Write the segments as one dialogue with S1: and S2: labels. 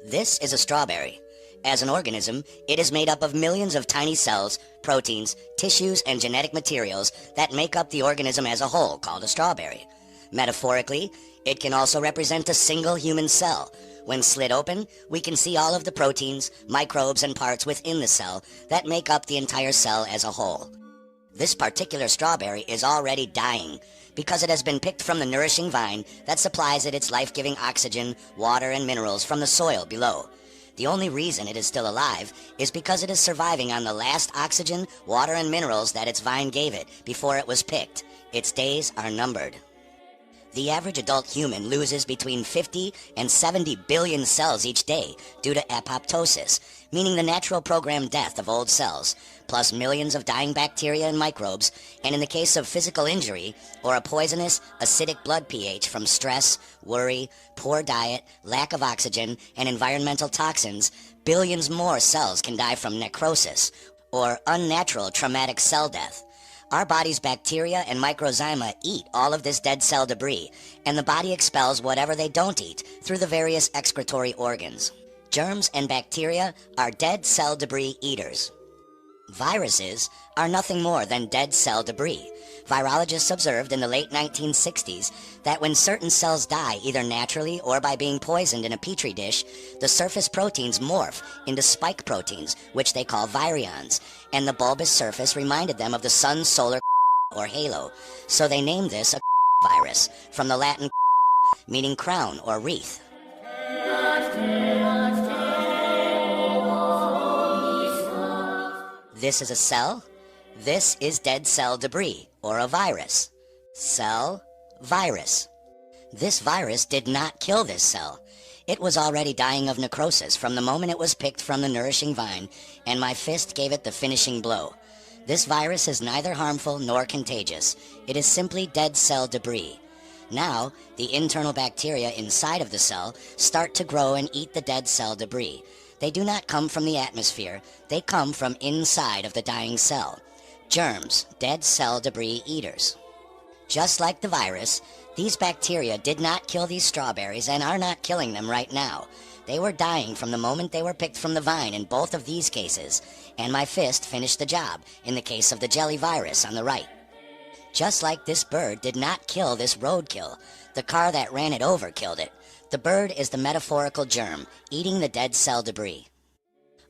S1: This is a strawberry. As an organism, it is made up of millions of tiny cells, proteins, tissues, and genetic materials that make up the organism as a whole, called a strawberry. Metaphorically, it can also represent a single human cell. When slit open, we can see all of the proteins, microbes, and parts within the cell that make up the entire cell as a whole. This particular strawberry is already dying because it has been picked from the nourishing vine that supplies it its life-giving oxygen, water, and minerals from the soil below. The only reason it is still alive is because it is surviving on the last oxygen, water, and minerals that its vine gave it before it was picked. Its days are numbered. The average adult human loses between 50 and 70 billion cells each day due to apoptosis, meaning the natural programmed death of old cells, plus millions of dying bacteria and microbes, and in the case of physical injury, or a poisonous, acidic blood pH from stress, worry, poor diet, lack of oxygen, and environmental toxins, billions more cells can die from necrosis, or unnatural traumatic cell death. Our body's bacteria and microzyma eat all of this dead cell debris, and the body expels whatever they don't eat through the various excretory organs. Germs and bacteria are dead cell debris eaters. Viruses are nothing more than dead cell debris. Virologists observed in the late 1960s that when certain cells die either naturally or by being poisoned in a petri dish, the surface proteins morph into spike proteins, which they call virions, and the bulbous surface reminded them of the sun's solar or halo. So they named this a virus, from the Latin meaning crown or wreath. This is a cell. This is dead cell debris, or a virus. Cell, virus. This virus did not kill this cell. It was already dying of necrosis from the moment it was picked from the nourishing vine, and my fist gave it the finishing blow. This virus is neither harmful nor contagious. It is simply dead cell debris. Now, the internal bacteria inside of the cell start to grow and eat the dead cell debris. They do not come from the atmosphere. They come from inside of the dying cell. Germs, dead cell debris eaters. Just like the virus, these bacteria did not kill these strawberries and are not killing them right now. They were dying from the moment they were picked from the vine in both of these cases, and my fist finished the job in the case of the jelly virus on the right. Just like this bird did not kill this roadkill, the car that ran it over killed it. The bird is the metaphorical germ, eating the dead cell debris.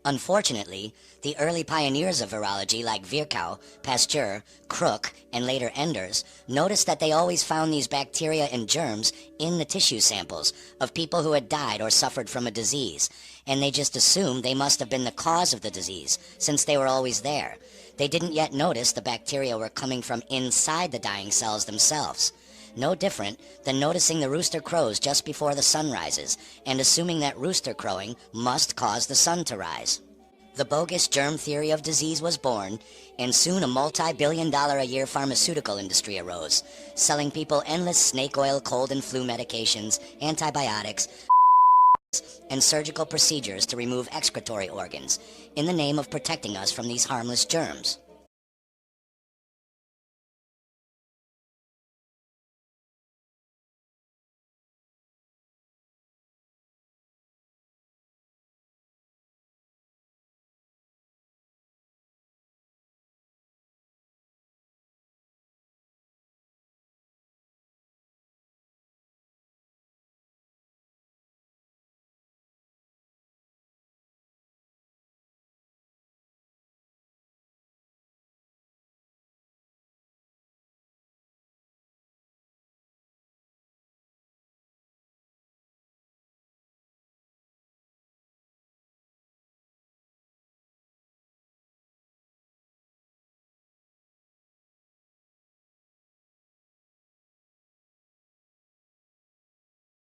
S1: Unfortunately, the early pioneers of virology like Virchow, Pasteur, Crook, and later Enders noticed that they always found these bacteria and germs in the tissue samples of people who had died or suffered from a disease, and they just assumed they must have been the cause of the disease, since they were always there. They didn't yet notice the bacteria were coming from inside the dying cells themselves. No different than noticing the rooster crows just before the sun rises, and assuming that rooster crowing must cause the sun to rise. The bogus germ theory of disease was born, and soon a multi-billion-dollar-a-year pharmaceutical industry arose, selling people endless snake oil, cold and flu medications, antibiotics, and surgical procedures to remove excretory organs, in the name of protecting us from these harmless germs.